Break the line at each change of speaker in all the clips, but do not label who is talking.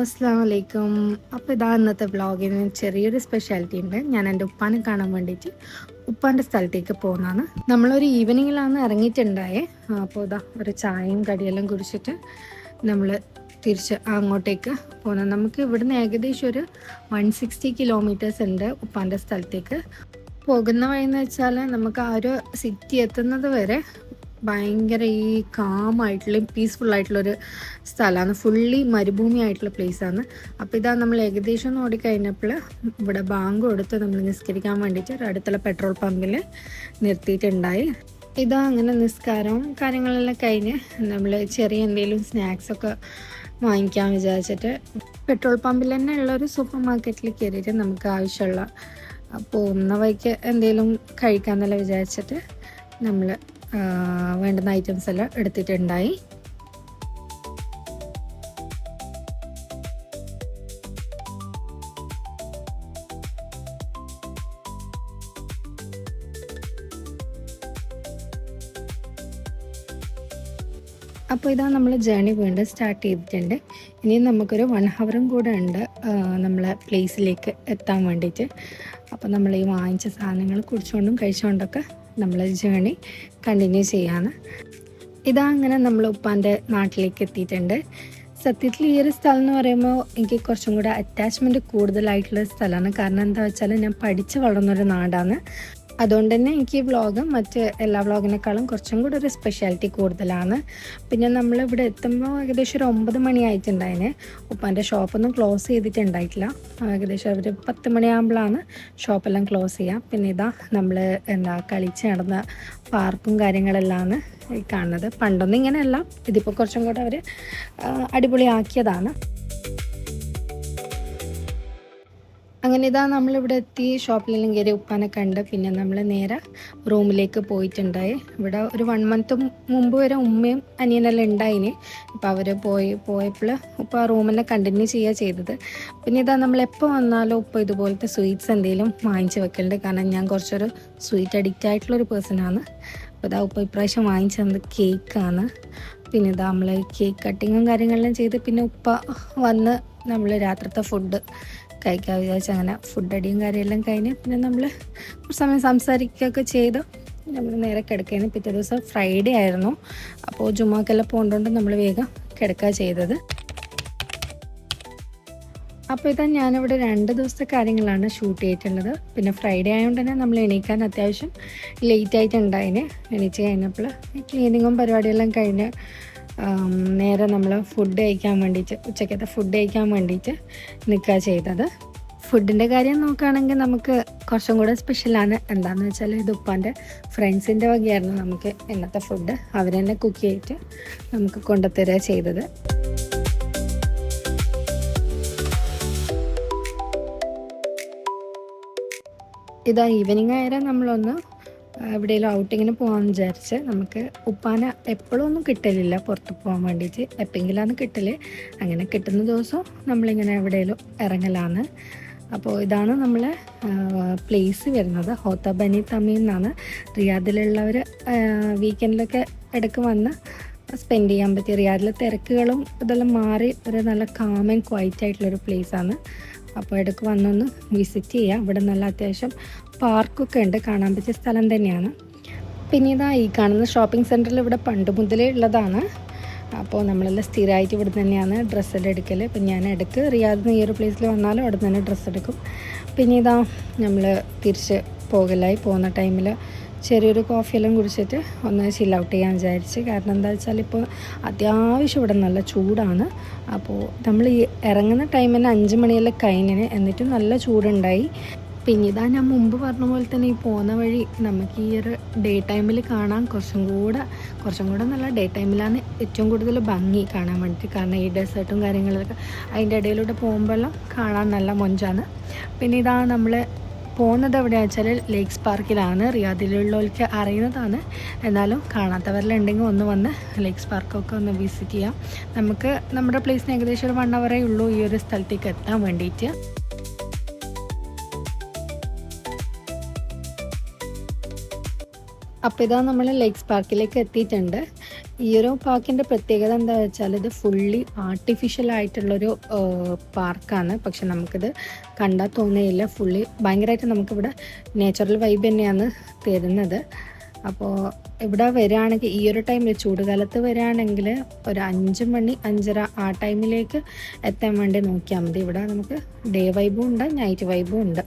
അസ്സലാമു അലൈക്കും. അപ്പോൾ ഇതാ ഇന്നത്തെ വ്ളോഗിന് ചെറിയൊരു സ്പെഷ്യാലിറ്റി ഉണ്ട്. ഞാൻ എൻ്റെ ഉപ്പാനെ കാണാൻ വേണ്ടിയിട്ട് ഉപ്പാൻ്റെ സ്ഥലത്തേക്ക് പോകുന്നതാണ്. നമ്മളൊരു ഈവനിങ്ങിലാണ് ഇറങ്ങിയിട്ടുണ്ടായേ. അപ്പോൾ ഇതാ ഒരു ചായയും കടിയെല്ലാം കുടിച്ചിട്ട് നമ്മൾ തിരിച്ച് അങ്ങോട്ടേക്ക് പോകുന്നത്. നമുക്ക് ഇവിടുന്ന് ഏകദേശം ഒരു 160 കിലോമീറ്റേഴ്സ് ഉണ്ട് ഉപ്പാൻ്റെ സ്ഥലത്തേക്ക്. പോകുന്ന വഴിയെന്ന് വെച്ചാൽ നമുക്ക് ആ ഒരു സിറ്റി എത്തുന്നത് വരെ ഭയങ്കര ഈ കാമായിട്ടുള്ള പീസ്ഫുള്ളായിട്ടുള്ളൊരു സ്ഥലമാണ്. ഫുള്ളി മരുഭൂമി ആയിട്ടുള്ള പ്ലേസാണ്. അപ്പോൾ ഇതാ നമ്മൾ ഏകദേശം ഓടിക്കഴിഞ്ഞപ്പോൾ ഇവിടെ ബാങ്ക് കൊടുത്ത് നമ്മൾ നിസ്കരിക്കാൻ വേണ്ടിയിട്ട് അടുത്തുള്ള പെട്രോൾ പമ്പിൽ നിർത്തിയിട്ടുണ്ടായി. ഇതാ അങ്ങനെ നിസ്കാരവും കാര്യങ്ങളെല്ലാം കഴിഞ്ഞ് നമ്മൾ ചെറിയ എന്തെങ്കിലും സ്നാക്സൊക്കെ വാങ്ങിക്കാൻ വിചാരിച്ചിട്ട് പെട്രോൾ പമ്പിൽ തന്നെ ഉള്ളൊരു സൂപ്പർ മാർക്കറ്റിൽ കയറിയിട്ട് നമുക്ക് ആവശ്യമുള്ള പോകുന്ന വഴിക്ക് എന്തെങ്കിലും കഴിക്കാമെന്നല്ല വിചാരിച്ചിട്ട് നമ്മൾ വേണ്ടുന്ന ഐറ്റംസ് എല്ലാം എടുത്തിട്ടുണ്ടായി. അപ്പോൾ ഇതാ നമ്മൾ ജേണി വീണ്ടും സ്റ്റാർട്ട് ചെയ്തിട്ടുണ്ട്. ഇനി നമുക്കൊരു 1 ഹവറും കൂടെ ഉണ്ട് നമ്മളെ പ്ലേസിലേക്ക് എത്താൻ വേണ്ടിയിട്ട്. അപ്പോൾ നമ്മൾ ഈ വാങ്ങിച്ച സാധനങ്ങൾ കുടിച്ചുകൊണ്ടും കഴിച്ചുകൊണ്ടൊക്കെ നമ്മൾ ജേണി കണ്ടിന്യൂ ചെയ്യാണ്. ഇതാ അങ്ങനെ നമ്മൾ ഉപ്പാൻ്റെ നാട്ടിലേക്ക് എത്തിയിട്ടുണ്ട്. സത്യത്തിൽ ഈ ഒരു സ്ഥലം എന്ന് പറയുമ്പോൾ എനിക്ക് കുറച്ചും കൂടെ അറ്റാച്ച്മെൻറ്റ് കൂടുതലായിട്ടുള്ള സ്ഥലമാണ്. കാരണം എന്താ വെച്ചാൽ ഞാൻ പഠിച്ച് വളർന്നൊരു നാടാണ്. അതുകൊണ്ട് തന്നെ എനിക്ക് ഈ വ്ളോഗ് മറ്റ് എല്ലാ വ്ളോഗിനേക്കാളും കുറച്ചും കൂടെ ഒരു സ്പെഷ്യാലിറ്റി കൂടുതലാണ്. പിന്നെ നമ്മളിവിടെ എത്തുമ്പോൾ ഏകദേശം ഒരു 9 മണി ആയിട്ടുണ്ടായിന്. ഉപ്പാൻ്റെ ഷോപ്പൊന്നും ക്ലോസ് ചെയ്തിട്ടുണ്ടായിട്ടില്ല. ഏകദേശം ഒരു 10 മണിയാകുമ്പോഴാണ് ഷോപ്പെല്ലാം ക്ലോസ് ചെയ്യുക. പിന്നെ ഇതാ നമ്മൾ കളിച്ച് നടന്ന പാർക്കും കാര്യങ്ങളെല്ലാമാണ് കാണുന്നത്. പണ്ടൊന്നും ഇങ്ങനെയല്ല, ഇതിപ്പോൾ കുറച്ചും കൂടെ അവർ അടിപൊളിയാക്കിയതാണ്. അങ്ങനെ ഇതാ നമ്മളിവിടെ എത്തി ഷോപ്പിലെല്ലാം കയറി ഉപ്പാനെ കണ്ട് പിന്നെ നമ്മൾ നേരെ റൂമിലേക്ക് പോയിട്ടുണ്ടായി. ഇവിടെ ഒരു 1 മന്ത് മുമ്പ് വരെ ഉമ്മയും അനിയനെല്ലാം ഉണ്ടായിന്. ഇപ്പോൾ അവർ പോയപ്പോൾ ഉപ്പ ആ റൂമിനെ കണ്ടിന്യൂ ചെയ്യുക ചെയ്തത്. പിന്നെ ഇതാ നമ്മൾ എപ്പോൾ വന്നാലും ഉപ്പ ഇതുപോലത്തെ സ്വീറ്റ്സ് എന്തെങ്കിലും വാങ്ങിച്ച് വെക്കലുണ്ട്. കാരണം ഞാൻ കുറച്ചൊരു സ്വീറ്റ് അഡിക്റ്റ് ആയിട്ടുള്ളൊരു പേഴ്സണാണ്. അപ്പോൾ ഇതാ ഉപ്പ ഇപ്രാവശ്യം വാങ്ങിച്ചു തന്നത് കേക്കാണ്. പിന്നെ ഇതാ നമ്മൾ കേക്ക് കട്ടിങ്ങും കാര്യങ്ങളെല്ലാം ചെയ്ത് പിന്നെ ഉപ്പ വന്ന് നമ്മൾ രാത്രിത്തെ ഫുഡ് കഴിക്കാൻ വിചാരിച്ചു. അങ്ങനെ ഫുഡ് അടിയും കാര്യമെല്ലാം കഴിഞ്ഞ് പിന്നെ നമ്മൾ കുറച്ച് സമയം സംസാരിക്കുകയൊക്കെ ചെയ്ത് നമ്മൾ നേരെ കിടക്കുകയാണ്. പിറ്റേ ദിവസം ഫ്രൈഡേ ആയിരുന്നു. അപ്പോൾ ജുമാക്കെല്ലാം പോകേണ്ടതുകൊണ്ട് നമ്മൾ വേഗം കിടക്കുക ചെയ്തത്. അപ്പോൾ ഇതാ ഞാനിവിടെ 2 ദിവസത്തെ കാര്യങ്ങളാണ് ഷൂട്ട് ചെയ്തിട്ടുള്ളത്. പിന്നെ ഫ്രൈഡേ ആയതുകൊണ്ട് തന്നെ നമ്മൾ എണീക്കാൻ അത്യാവശ്യം ലേറ്റ് ആയിട്ടുണ്ടായിന്. എണീച്ച് കഴിഞ്ഞപ്പോൾ ക്ലീനിങ്ങും പരിപാടിയെല്ലാം കഴിഞ്ഞ് നേരെ നമ്മൾ ഫുഡ് കഴിക്കാൻ വേണ്ടിയിട്ട് ഉച്ചക്കത്തെ ഫുഡ് കഴിക്കാൻ വേണ്ടിയിട്ട് നിൽക്കുക ചെയ്തത്. ഫുഡിൻ്റെ കാര്യം നോക്കുകയാണെങ്കിൽ നമുക്ക് കുറച്ചും കൂടെ സ്പെഷ്യലാണ്. എന്താണെന്ന് വെച്ചാൽ ഇത് ഉപ്പാൻ്റെ ഫ്രണ്ട്സിൻ്റെ വകയായിരുന്നു നമുക്ക് ഇന്നത്തെ ഫുഡ്. അവർ തന്നെ കുക്ക് ചെയ്തിട്ട് നമുക്ക് കൊണ്ടുതരിക ചെയ്തത്. ഇതാ ഈവനിങ് ആയാലും നമ്മളൊന്ന് എവിടെയെങ്കിലും ഔട്ടിങ്ങിന് പോകാമെന്ന് വിചാരിച്ച്. നമുക്ക് ഉപ്പാനെ എപ്പോഴും ഒന്നും കിട്ടലില്ല പുറത്ത് പോകാൻ വേണ്ടിയിട്ട്, എപ്പോഴെങ്കിലാണ് കിട്ടൽ. അങ്ങനെ കിട്ടുന്ന ദിവസം നമ്മളിങ്ങനെ എവിടെയെങ്കിലും ഇറങ്ങലാണ്. അപ്പോൾ ഇതാണ് നമ്മളെ പ്ലേസ് വരുന്നത്. ഹോത്ത ബനി തമീം എന്നാണ്. റിയാദിലുള്ളവർ വീക്കെൻഡിലൊക്കെ ഇടയ്ക്ക് വന്ന് സ്പെൻഡ് ചെയ്യാൻ പറ്റിയ, റിയാദിലെ തിരക്കുകളും ഇതെല്ലാം മാറി ഒരു നല്ല കാം ആൻഡ് ക്വൈറ്റ് ആയിട്ടുള്ളൊരു പ്ലേസാണ്. അപ്പോൾ ഇടയ്ക്ക് വന്നൊന്ന് വിസിറ്റ് ചെയ്യാം. ഇവിടെ നല്ല അത്യാവശ്യം പാർക്കൊക്കെ ഉണ്ട്, കാണാൻ പറ്റിയ സ്ഥലം തന്നെയാണ്. പിന്നെ ഇതാ ഈ കാണുന്ന ഷോപ്പിംഗ് സെൻറ്ററിൽ ഇവിടെ പണ്ട് മുതലേ ഉള്ളതാണ്. അപ്പോൾ നമ്മളെല്ലാം സ്ഥിരമായിട്ട് ഇവിടെ തന്നെയാണ് ഡ്രസ്സെല്ലാം എടുക്കൽ. പിന്നെ ഞാൻ ഇടയ്ക്ക് റിയാദിൽ നിന്ന് ഈ ഒരു പ്ലേസിൽ വന്നാലും അവിടെ തന്നെ ഡ്രസ്സ് എടുക്കും. പിന്നെ ഇതാ നമ്മൾ തിരിച്ച് പോകുന്ന ടൈമിൽ ചെറിയൊരു കോഫിയെല്ലാം കുടിച്ചിട്ട് ഒന്ന് ചിൽ ഔട്ട് ചെയ്യാൻ വിചാരിച്ച്. കാരണം എന്താ വെച്ചാൽ ഇപ്പോൾ അത്യാവശ്യം ഇവിടെ നല്ല ചൂടാണ്. അപ്പോൾ നമ്മൾ ഈ ഇറങ്ങുന്ന ടൈമിന് 5 മണിയെല്ലാം കഴിഞ്ഞിന്, എന്നിട്ടും നല്ല ചൂടുണ്ടായി. പിന്നെ ഇതാ ഞാൻ മുമ്പ് പറഞ്ഞ പോലെ തന്നെ ഈ പോകുന്ന വഴി നമുക്ക് ഈ ഒരു ഡേ ടൈമിൽ കാണാൻ കുറച്ചും കൂടെ നല്ല ഡേ ടൈമിലാണ് ഏറ്റവും കൂടുതൽ ഭംഗി കാണാൻ വേണ്ടിയിട്ട്. കാരണം ഈ ഡെസേർട്ടും കാര്യങ്ങളൊക്കെ അതിൻ്റെ ഇടയിലൂടെ പോകുമ്പോഴെല്ലാം കാണാൻ നല്ല മൊഞ്ചാണ്. പിന്നെ ഇതാ നമ്മൾ പോകുന്നത് എവിടെയാണെന്ന് വെച്ചാൽ ലേക്സ് പാർക്കിലാണ്. റിയാദിലുള്ളവർക്ക് അറിയുന്നതാണ്, എന്നാലും കാണാത്തവരിലുണ്ടെങ്കിൽ ഒന്ന് വന്ന് ലേക്സ് പാർക്കൊക്കെ ഒന്ന് വിസിറ്റ് ചെയ്യാം. നമുക്ക് നമ്മുടെ പ്ലേസിന് ഏകദേശം ഒരു 1 ഹവറേ ഉള്ളൂ ഈ ഒരു സ്ഥലത്തേക്ക് എത്താൻ വേണ്ടിയിട്ട്. അപ്പോൾ ഇതാ നമ്മൾ ലേക്സ് പാർക്കിലേക്ക് എത്തിയിട്ടുണ്ട്. ഈ ഒരു പാർക്കിൻ്റെ പ്രത്യേകത എന്താ വെച്ചാൽ ഇത് ഫുള്ളി ആർട്ടിഫിഷ്യൽ ആയിട്ടുള്ളൊരു പാർക്കാണ്. പക്ഷെ നമുക്കിത് കണ്ടാൽ തോന്നുകയില്ല. ഫുള്ളി ഭയങ്കരമായിട്ട് നമുക്കിവിടെ നേച്ചുറൽ വൈബ് തന്നെയാണ് തരുന്നത്. അപ്പോൾ ഇവിടെ വരികയാണെങ്കിൽ ഈ ഒരു ടൈമിൽ ചൂടുകാലത്ത് വരികയാണെങ്കിൽ ഒരു 5 മണി 5:30 ആ ടൈമിലേക്ക് എത്താൻ വേണ്ടി നോക്കിയാൽ മതി. ഇവിടെ നമുക്ക് ഡേ വൈബും ഉണ്ട്, നൈറ്റ് വൈബും ഉണ്ട്.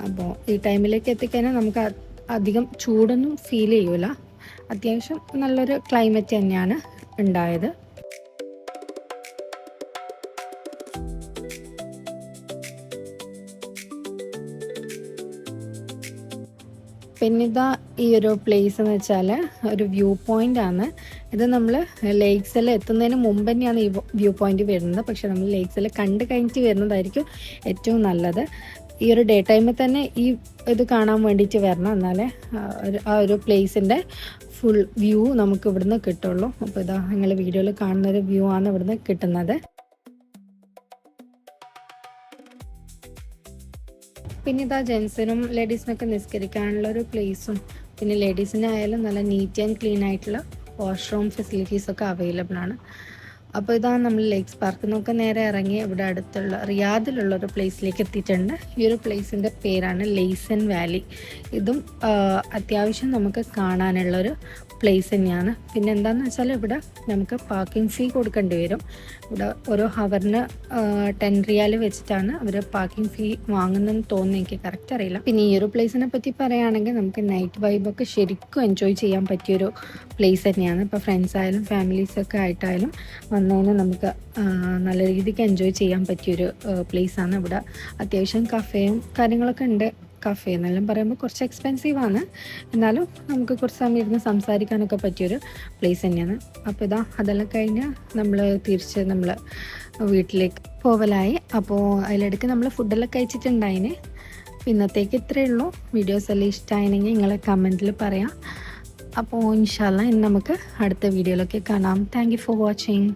അപ്പോൾ ഈ ടൈമിലേക്ക് എത്തിക്കഴിഞ്ഞാൽ നമുക്ക് അധികം ചൂടൊന്നും ഫീൽ ചെയ്യൂല. അത്യാവശ്യം നല്ലൊരു ക്ലൈമറ്റ് തന്നെയാണ് ഉണ്ടായത്. പിന്നെ ഇതാ ഈ ഒരു പ്ലേസ് എന്ന് വെച്ചാൽ ഒരു വ്യൂ പോയിൻ്റ് ആണ്. ഇത് നമ്മൾ ലേക്സിൽ എത്തുന്നതിന് മുമ്പ് തന്നെയാണ് ഈ വ്യൂ പോയിൻ്റ് വരുന്നത്. പക്ഷെ നമ്മൾ ലേക്സിൽ കണ്ട് കഴിഞ്ഞിട്ട് വരുന്നതായിരിക്കും ഏറ്റവും നല്ലത്. ഈ ഒരു ഡേ ടൈമിൽ തന്നെ ഈ ഇത് കാണാൻ വേണ്ടിയിട്ട് വരണം, എന്നാലേ ആ ഒരു പ്ലേസിൻ്റെ ഫുൾ വ്യൂ നമുക്ക് ഇവിടുന്ന് കിട്ടുള്ളൂ. അപ്പോൾ ഇതാ നിങ്ങൾ വീഡിയോയിൽ കാണുന്നൊരു വ്യൂ ആണ് ഇവിടുന്ന് കിട്ടുന്നത്. പിന്നെ ഇതാ ജെൻസിനും ലേഡീസിനൊക്കെ നിസ്കരിക്കാനുള്ള ഒരു പ്ലേസും, പിന്നെ ലേഡീസിനായാലും നല്ല നീറ്റ് ആൻഡ് ക്ലീൻ ആയിട്ടുള്ള വാഷ്റൂം ഫെസിലിറ്റീസൊക്കെ അവൈലബിൾ ആണ്. അപ്പോൾ ഇതാണ് നമ്മൾ ലേക്സ് പാർക്കിൽ നിന്നൊക്കെ നേരെ ഇറങ്ങി ഇവിടെ അടുത്തുള്ള റിയാദിലുള്ള ഒരു പ്ലേസിലേക്ക് എത്തിയിട്ടുണ്ട്. ഈ ഒരു പ്ലേസിൻ്റെ പേരാണ് ലെയ്സൻ വാലി. ഇതും അത്യാവശ്യം നമുക്ക് കാണാനുള്ളൊരു പ്ലേസ് തന്നെയാണ്. പിന്നെ എന്താണെന്ന് വെച്ചാൽ ഇവിടെ നമുക്ക് പാർക്കിംഗ് ഫീ കൊടുക്കേണ്ടി വരും. ഇവിടെ ഓരോ ഹവറിന് 10 റിയാൽ വെച്ചിട്ടാണ് അവർ പാർക്കിംഗ് ഫീ വാങ്ങുന്നതെന്ന് തോന്നുന്നു, എനിക്ക് കറക്റ്റ് അറിയില്ല. പിന്നെ ഈ ഒരു പ്ലേസിനെ പറ്റി പറയുകയാണെങ്കിൽ നമുക്ക് നൈറ്റ് വൈബൊക്കെ ശരിക്കും എൻജോയ് ചെയ്യാൻ പറ്റിയൊരു പ്ലേസ് തന്നെയാണ്. ഇപ്പോൾ ഫ്രണ്ട്സ് ആയാലും ഫാമിലീസൊക്കെ ആയിട്ടായാലും വന്നതിന് നമുക്ക് നല്ല രീതിക്ക് എൻജോയ് ചെയ്യാൻ പറ്റിയൊരു പ്ലേസാണ്. ഇവിടെ അത്യാവശ്യം കഫേയും കാര്യങ്ങളൊക്കെ ഉണ്ട്. കഫേ എന്നെല്ലാം പറയുമ്പോൾ കുറച്ച് എക്സ്പെൻസീവാണ്, എന്നാലും നമുക്ക് കുറച്ച് സമയം ഇരുന്ന് സംസാരിക്കാനൊക്കെ പറ്റിയൊരു പ്ലേസ് തന്നെയാണ്. അപ്പോൾ ഇതാ അതെല്ലാം കഴിഞ്ഞാൽ നമ്മൾ തിരിച്ച് നമ്മൾ വീട്ടിലേക്ക് പോവലായി. അപ്പോൾ അതിലിടയ്ക്ക് നമ്മൾ ഫുഡെല്ലാം കഴിച്ചിട്ടുണ്ടായിന്. ഇന്നത്തേക്ക് ഇത്രയേ ഉള്ളൂ. വീഡിയോസ് എല്ലാം ഇഷ്ടമായിരുന്നെങ്കിൽ നിങ്ങൾ കമൻറ്റിൽ പറയാം. അപ്പോൾ ഇൻഷാ അല്ലാഹ് ഇന്ന് നമുക്ക് അടുത്ത വീഡിയോയിലൊക്കെ കാണാം. Thank you for watching.